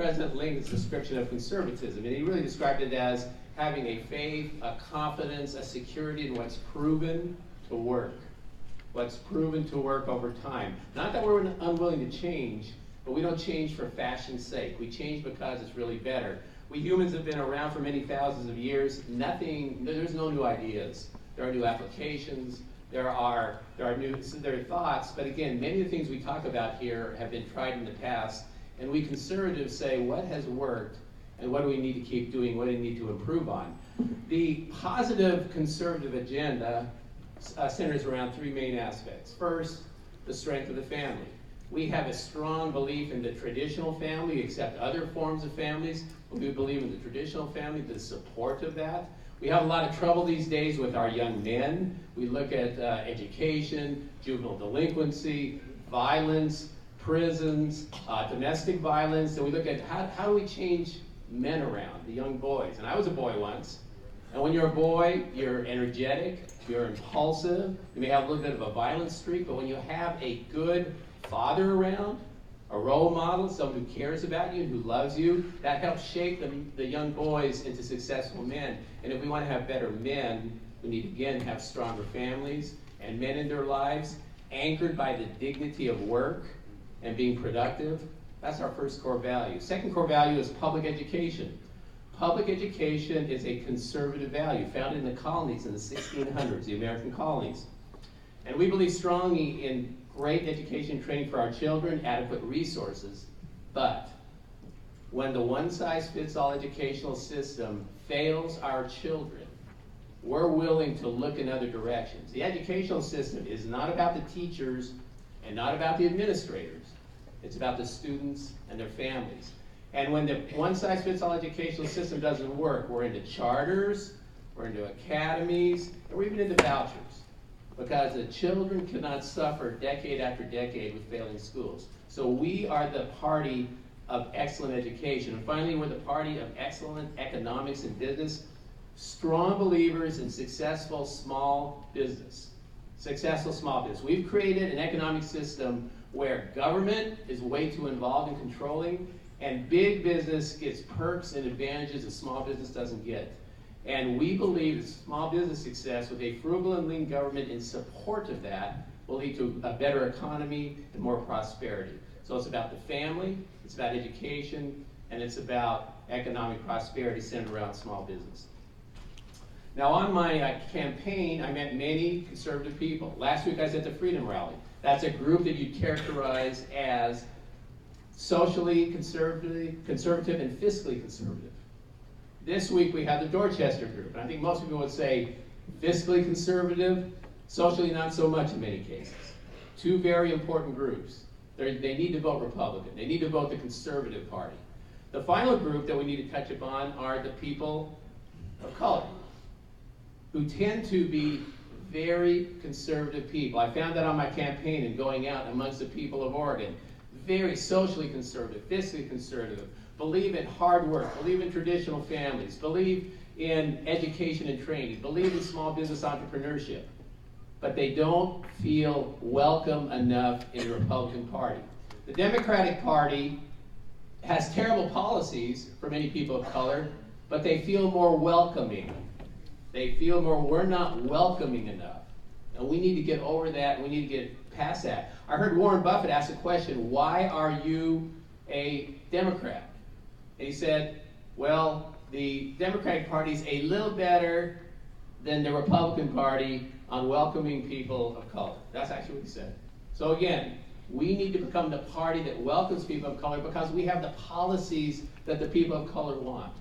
President Lincoln's description of conservatism, and he really described it as having a faith, a confidence, a security in what's proven to work. What's proven to work over time. Not that we're unwilling to change, but we don't change for fashion's sake. We change because it's really better. We humans have been around for many thousands of years. There's no new ideas. There are new applications. There are thoughts, but again, many of the things we talk about here have been tried in the past, and we conservatives say what has worked and what do we need to keep doing, what do we need to improve on. The positive conservative agenda centers around three main aspects. First, the strength of the family. We have a strong belief in the traditional family. We accept other forms of families, but we believe in the traditional family, the support of that. We have a lot of trouble these days with our young men. We look at education, juvenile delinquency, violence, prisons, domestic violence, and we look at how do we change men around, the young boys. And I was a boy once, and when you're a boy, you're energetic, you're impulsive, you may have a little bit of a violent streak, but when you have a good father around, a role model, someone who cares about you, who loves you, that helps shape the young boys into successful men. And if we want to have better men, we need to again have stronger families and men in their lives anchored by the dignity of work and being productive. That's our first core value. Second core value is public education. Public education is a conservative value found in the colonies in the 1600s, the American colonies. And we believe strongly in great education and training for our children, adequate resources, but when the one-size-fits-all educational system fails our children, we're willing to look in other directions. The educational system is not about the teachers and not about the administrators. It's about the students and their families. And when the one-size-fits-all educational system doesn't work, we're into charters, we're into academies, and we're even into vouchers. Because the children cannot suffer decade after decade with failing schools. So we are the party of excellent education. And finally, we're the party of excellent economics and business. Strong believers in successful small business. Successful small business. We've created an economic system where government is way too involved in controlling, and big business gets perks and advantages that small business doesn't get. And we believe that small business success with a frugal and lean government in support of that will lead to a better economy and more prosperity. So it's about the family, it's about education, and it's about economic prosperity centered around small business. Now on my campaign, I met many conservative people. Last week I was at the Freedom Rally. That's a group that you'd characterize as socially conservative and fiscally conservative. This week we have the Dorchester group, and I think most people would say fiscally conservative, socially not so much in many cases. Two very important groups. They need to vote Republican. They need to vote the Conservative Party. The final group that we need to touch upon are the people of color, who tend to be very conservative people. I found that on my campaign and going out amongst the people of Oregon. Very socially conservative, fiscally conservative, believe in hard work, believe in traditional families, believe in education and training, believe in small business entrepreneurship, but they don't feel welcome enough in the Republican Party. The Democratic Party has terrible policies for many people of color, but they feel more welcoming. They feel more, we're not welcoming enough. And we need to get over that, we need to get past that. I heard Warren Buffett ask the question, why are you a Democrat? And he said, well, the Democratic Party is a little better than the Republican Party on welcoming people of color. That's actually what he said. So again, we need to become the party that welcomes people of color because we have the policies that the people of color want.